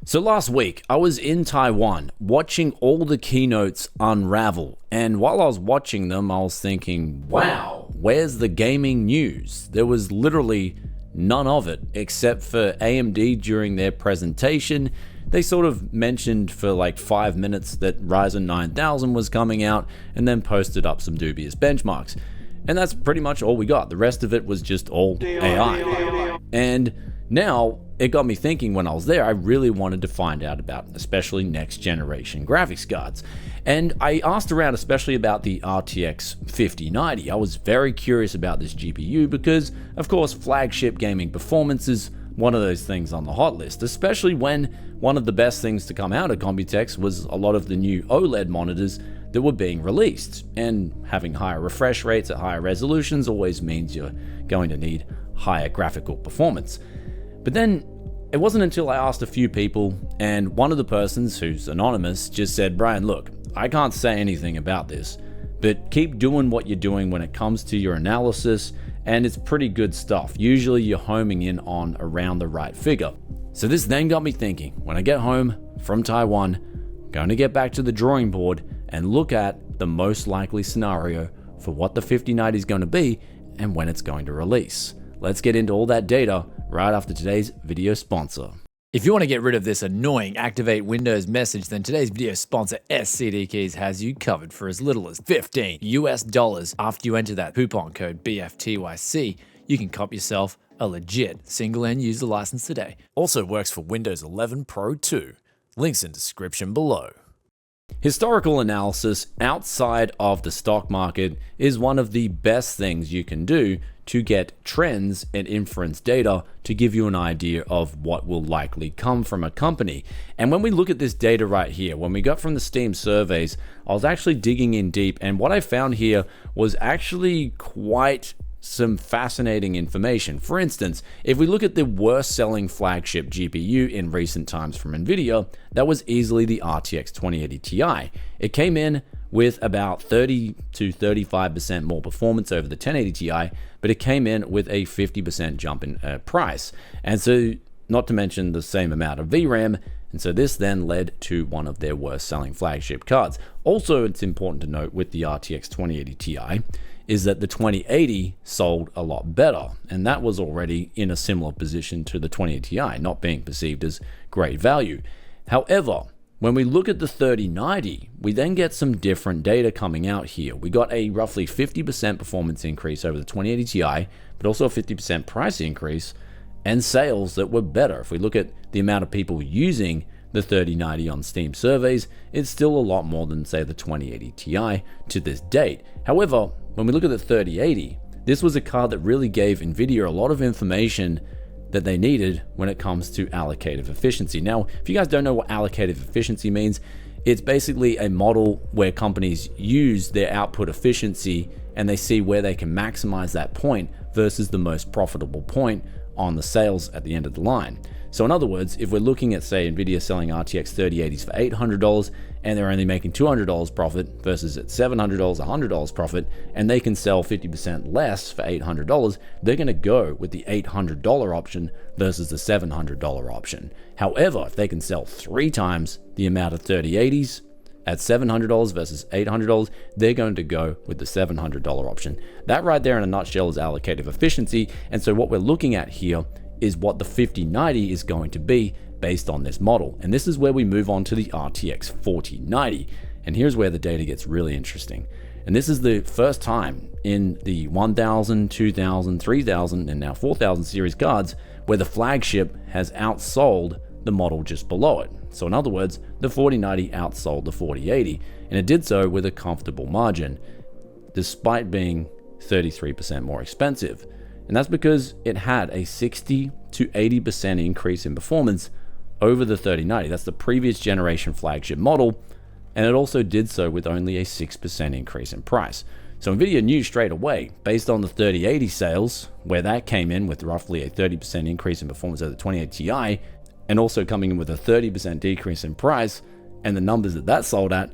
So last week, I was in Taiwan watching all the keynotes unravel, and while I was watching them, I was thinking, wow, where's the gaming news? There was literally none of it, except for AMD during their presentation. They sort of mentioned for like 5 minutes that Ryzen 9000 was coming out, and then posted up some dubious benchmarks. And that's pretty much all we got. The rest of it was just all AI. And now, it got me thinking when I was there, I really wanted to find out about especially next generation graphics cards. And I asked around especially about the RTX 5090. I was very curious about this GPU because, of course, flagship gaming performance is one of those things on the hot list, especially when one of the best things to come out of Computex was a lot of the new OLED monitors that were being released. And having higher refresh rates at higher resolutions always means you're going to need higher graphical performance. But then it wasn't until I asked a few people, and one of the persons, who's anonymous, just said, Brian, look, I can't say anything about this, but keep doing what you're doing when it comes to your analysis, and it's pretty good stuff. Usually you're homing in on around the right figure. So this then got me thinking, when I get home from Taiwan, I'm going to get back to the drawing board and look at the most likely scenario for what the 5090 is going to be and when it's going to release. Let's get into all that data right after today's video sponsor. If you want to get rid of this annoying activate Windows message, then today's video sponsor SCD Keys has you covered for as little as $15 US. After you enter that coupon code BFTYC, you can cop yourself a legit single end user license today. Also works for Windows 11 Pro too. Links in description below. Historical analysis outside of the stock market is one of the best things you can do to get trends and inference data to give you an idea of what will likely come from a company. And when we look at this data right here, when we got from the Steam surveys, I was actually digging in deep, and what I found here was actually quite some fascinating information. For instance, if we look at the worst selling flagship GPU in recent times from Nvidia, that was easily the RTX 2080 Ti. It came in with about 30 to 35% more performance over the 1080 Ti, but it came in with a 50% jump in price. And so, not to mention the same amount of VRAM, and so this then led to one of their worst selling flagship cards. Also, it's important to note with the RTX 2080 Ti is that the 2080 sold a lot better, and that was already in a similar position to the 2080 Ti, not being perceived as great value. However, when we look at the 3090, we then get some different data coming out here. We got a roughly 50% performance increase over the 2080 Ti, but also a 50% price increase and sales that were better. If we look at the amount of people using the 3090 on Steam surveys, it's still a lot more than, say, the 2080 Ti to this date. However, when we look at the 3080, this was a card that really gave Nvidia a lot of information that they needed when it comes to allocative efficiency. Now, if you guys don't know what allocative efficiency means, it's basically a model where companies use their output efficiency and they see where they can maximize that point versus the most profitable point on the sales at the end of the line. So in other words, if we're looking at, say, Nvidia selling RTX 3080s for $800 and they're only making $200 profit versus at $700, $100 profit, and they can sell 50% less for $800, they're going to go with the $800 option versus the $700 option. However, if they can sell 3 times the amount of 3080s at $700 versus $800, they're going to go with the $700 option. That right there in a nutshell is allocative efficiency. And so what we're looking at here is what the 5090 is going to be based on this model. And this is where we move on to the RTX 4090. And here's where the data gets really interesting. And this is the first time in the 1000, 2000, 3000, and now 4000 series cards where the flagship has outsold the model just below it. So in other words, the 4090 outsold the 4080, and it did so with a comfortable margin, despite being 33% more expensive. And that's because it had a 60 to 80% increase in performance over the 3090. That's the previous generation flagship model, and it also did so with only a 6% increase in price. So Nvidia knew straight away, based on the 3080 sales, where that came in with roughly a 30% increase in performance over the 2080 Ti, and also coming in with a 30% decrease in price, and the numbers that that sold at,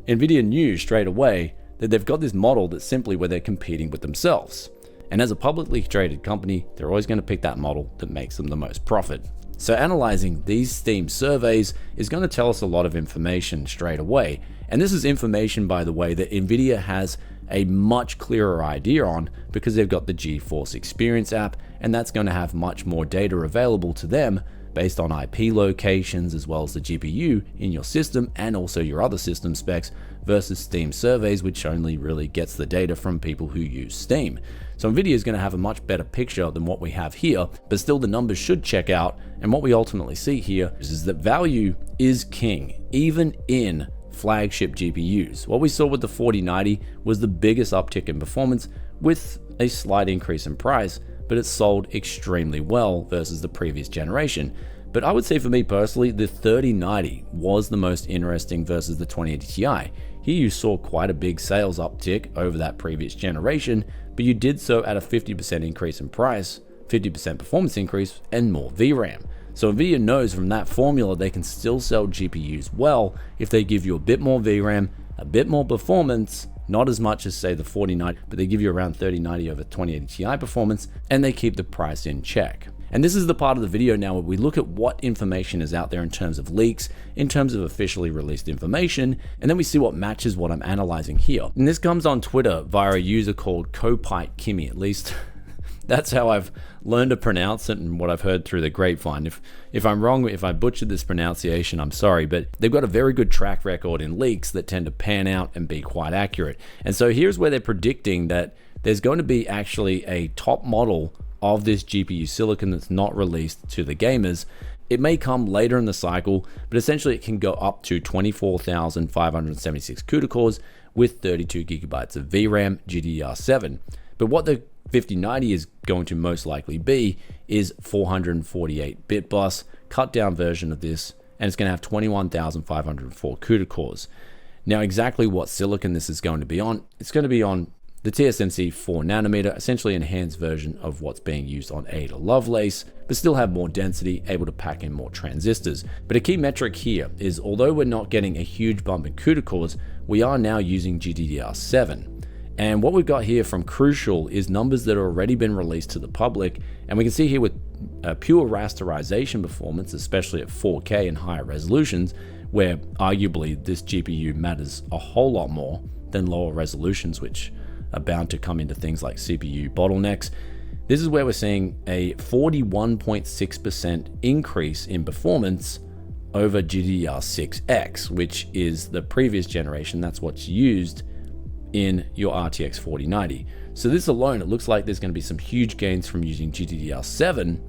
Nvidia knew straight away that they've got this model that's simply where they're competing with themselves. And as a publicly traded company, they're always going to pick that model that makes them the most profit. So analyzing these Steam surveys is going to tell us a lot of information straight away. And this is information, by the way, that Nvidia has a much clearer idea on because they've got the GeForce Experience app, and that's going to have much more data available to them based on IP locations as well as the GPU in your system and also your other system specs versus Steam surveys, which only really gets the data from people who use Steam. So Nvidia is going to have a much better picture than what we have here, but still the numbers should check out. And what we ultimately see here is that value is king, even in flagship GPUs. What we saw with the 4090 was the biggest uptick in performance with a slight increase in price, but it sold extremely well versus the previous generation. But I would say for me personally, the 3090 was the most interesting versus the 2080 Ti. Here you saw quite a big sales uptick over that previous generation, but you did so at a 50% increase in price, 50% performance increase, and more VRAM. So Nvidia knows from that formula they can still sell GPUs well if they give you a bit more VRAM, a bit more performance, not as much as say the 4090, but they give you around 3090 over 2080 Ti performance, and they keep the price in check. And this is the part of the video now where we look at what information is out there in terms of leaks, in terms of officially released information, and then we see what matches what I'm analyzing here. And this comes on Twitter via a user called Copite Kimmy, at least that's how I've learned to pronounce it and what I've heard through the grapevine. If I'm wrong, if I butchered this pronunciation, I'm sorry, but they've got a very good track record in leaks that tend to pan out and be quite accurate. And so here's where they're predicting that there's going to be actually a top model of this GPU silicon that's not released to the gamers. It may come later in the cycle, but essentially it can go up to 24,576 CUDA cores with 32 gigabytes of VRAM GDDR7. But what the 5090 is going to most likely be is 448-bit bus, cut down version of this, and it's going to have 21,504 CUDA cores. Now exactly what silicon this is going to be on, it's going to be on the TSMC 4nm, essentially enhanced version of what's being used on Ada Lovelace, but still have more density, able to pack in more transistors. But a key metric here is although we're not getting a huge bump in CUDA cores, we are now using GDDR7. And what we've got here from Crucial is numbers that have already been released to the public, and we can see here with pure rasterization performance, especially at 4K and higher resolutions, where arguably this GPU matters a whole lot more than lower resolutions, which are bound to come into things like CPU bottlenecks. This is where we're seeing a 41.6% increase in performance over GDDR6X, which is the previous generation. That's what's used in your RTX 4090. So this alone, it looks like there's going to be some huge gains from using GDDR7,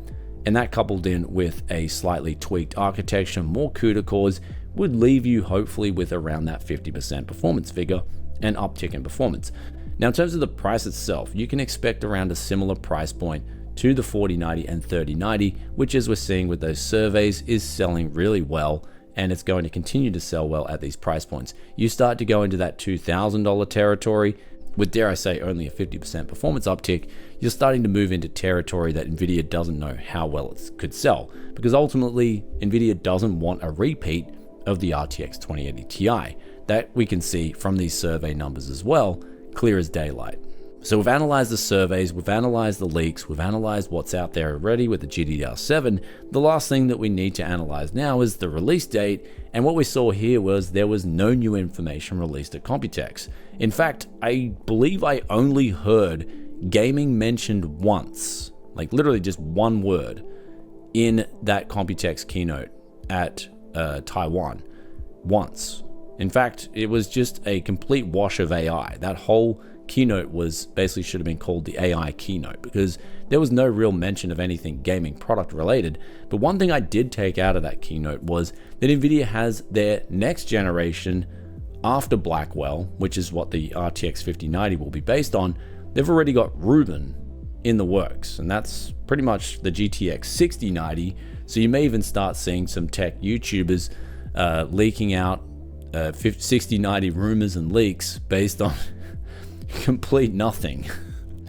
and that coupled in with a slightly tweaked architecture, more CUDA cores, would leave you hopefully with around that 50% performance figure and uptick in performance. Now in terms of the price itself, you can expect around a similar price point to the 4090 and 3090, which as we're seeing with those surveys is selling really well, and it's going to continue to sell well at these price points. You start to go into that $2,000 territory with, dare I say, only a 50% performance uptick, you're starting to move into territory that Nvidia doesn't know how well it could sell, because ultimately Nvidia doesn't want a repeat of the RTX 2080 Ti. That we can see from these survey numbers as well, clear as daylight. So we've analyzed the surveys, we've analyzed the leaks, we've analyzed what's out there already with the GDDR7. The last thing that we need to analyze now is the release date, and what we saw here was there was no new information released at Computex. In fact, I believe I only heard gaming mentioned once, like literally just one word, in that Computex keynote at Taiwan, once. In fact, it was just a complete wash of AI. That whole keynote was basically should have been called the AI keynote, because there was no real mention of anything gaming product related. But one thing I did take out of that keynote was that Nvidia has their next generation after Blackwell, which is what the RTX 5090 will be based on. They've already got Rubin in the works, and that's pretty much the GTX 6090. So you may even start seeing some tech YouTubers leaking out 6090 rumors and leaks based on complete nothing.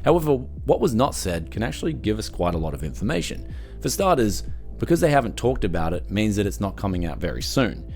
However, what was not said can actually give us quite a lot of information. For starters, because they haven't talked about it means that it's not coming out very soon.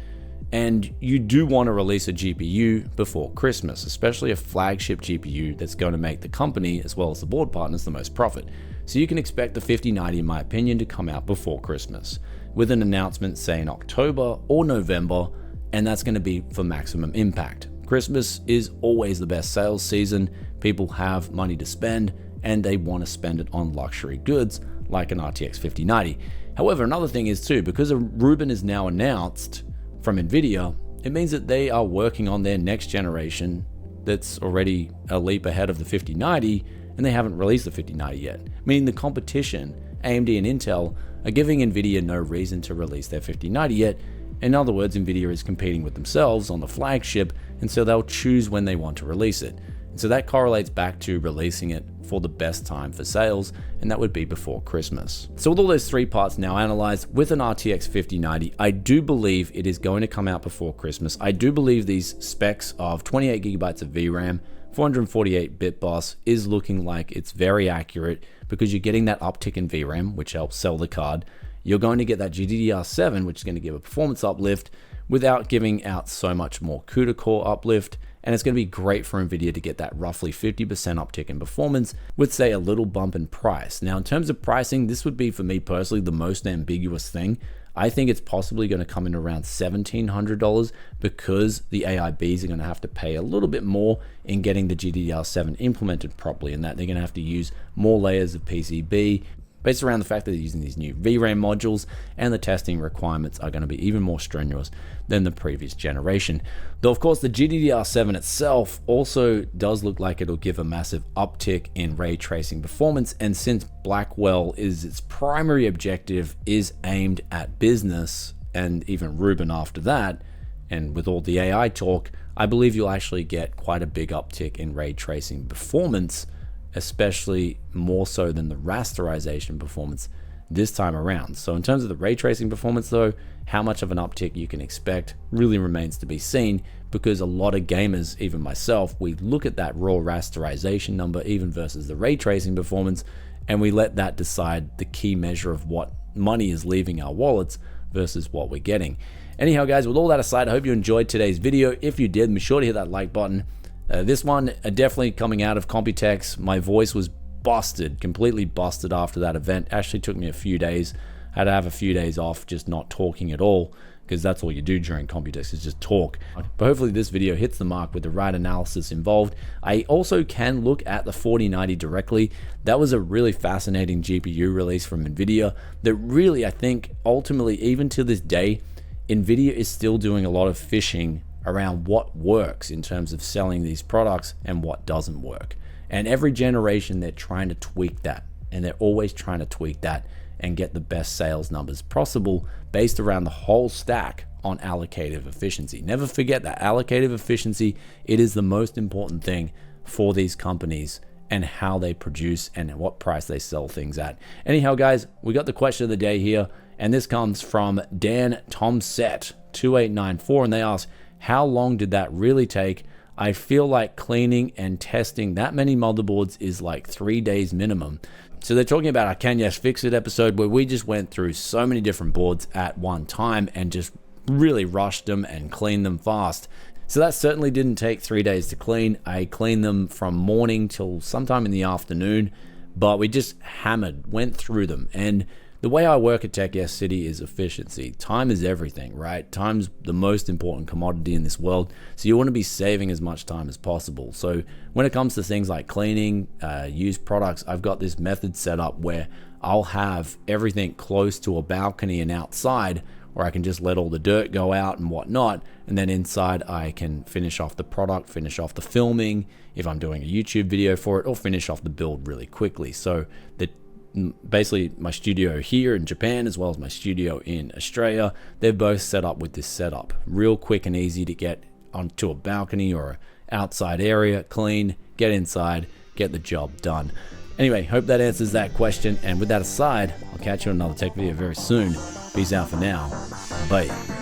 And you do want to release a GPU before Christmas, especially a flagship GPU that's going to make the company as well as the board partners the most profit. So you can expect the 5090, in my opinion, to come out before Christmas, with an announcement say in October or November, and that's going to be for maximum impact. Christmas is always the best sales season. People have money to spend and they want to spend it on luxury goods like an RTX 5090. However, another thing is too, because a Rubin is now announced from Nvidia, it means that they are working on their next generation that's already a leap ahead of the 5090, and they haven't released the 5090 yet. Meaning the competition, AMD and Intel, are giving Nvidia no reason to release their 5090 yet. In other words, Nvidia is competing with themselves on the flagship, and so they'll choose when they want to release it. And so that correlates back to releasing it for the best time for sales, and that would be before Christmas. So with all those three parts now analyzed, with an RTX 5090, I do believe it is going to come out before Christmas. I do believe these specs of 28 gigabytes of VRAM, 448-bit bus is looking like it's very accurate, because you're getting that uptick in VRAM, which helps sell the card. You're going to get that GDDR7, which is going to give a performance uplift without giving out so much more CUDA core uplift. And it's going to be great for Nvidia to get that roughly 50% uptick in performance with, say, a little bump in price. Now, in terms of pricing, this would be, for me personally, the most ambiguous thing. I think it's possibly going to come in around $1,700 because the AIBs are going to have to pay a little bit more in getting the GDDR7 implemented properly, and that they're going to have to use more layers of PCB, based around the fact that they're using these new VRAM modules, and the testing requirements are going to be even more strenuous than the previous generation. Though of course the GDDR7 itself also does look like it'll give a massive uptick in ray tracing performance, and since Blackwell is its primary objective is aimed at business, and even Rubin after that, and with all the AI talk, I believe you'll actually get quite a big uptick in ray tracing performance, especially more so than the rasterization performance this time around. So in terms of the ray tracing performance though, how much of an uptick you can expect really remains to be seen, because a lot of gamers, even myself, we look at that raw rasterization number even versus the ray tracing performance, and we let that decide the key measure of what money is leaving our wallets versus what we're getting. Anyhow guys, with all that aside, I hope you enjoyed today's video. If you did, be sure to hit that like button. This one, definitely coming out of Computex, my voice was busted, completely busted after that event. Actually took me a few days. I had to have a few days off just not talking at all, because that's all you do during Computex is just talk. But hopefully this video hits the mark with the right analysis involved. I also can look at the 4090 directly. That was a really fascinating GPU release from Nvidia that really, I think, ultimately, even to this day, Nvidia is still doing a lot of fishing around what works in terms of selling these products and what doesn't work. And every generation they're trying to tweak that, and they're always trying to tweak that and get the best sales numbers possible based around the whole stack on allocative efficiency. Never forget that allocative efficiency, it is the most important thing for these companies and how they produce and at what price they sell things at. Anyhow guys, we got the question of the day here, and this comes from Dan Tomset 2894, and they ask, how long did that really take? I feel like cleaning and testing that many motherboards is like 3 days minimum. So they're talking about our Can Yes Fix It episode, where we just went through so many different boards at one time and just really rushed them and cleaned them fast. So that certainly didn't take 3 days to clean. I cleaned them from morning till sometime in the afternoon, but we just went through them. And the way I work at Tech Yes City is efficiency. Time is everything, right? Time's the most important commodity in this world, so you want to be saving as much time as possible. So when it comes to things like cleaning, used products, I've got this method set up where I'll have everything close to a balcony and outside, where I can just let all the dirt go out and whatnot, and then inside I can finish off the product, finish off the filming, if I'm doing a YouTube video for it, or finish off the build really quickly. So basically my studio here in Japan as well as my studio in Australia, they're both set up with this setup. Real quick and easy to get onto a balcony or an outside area, clean, get inside, get the job done. Anyway, hope that answers that question, and with that aside, I'll catch you on another tech video very soon. Peace out for now. Bye.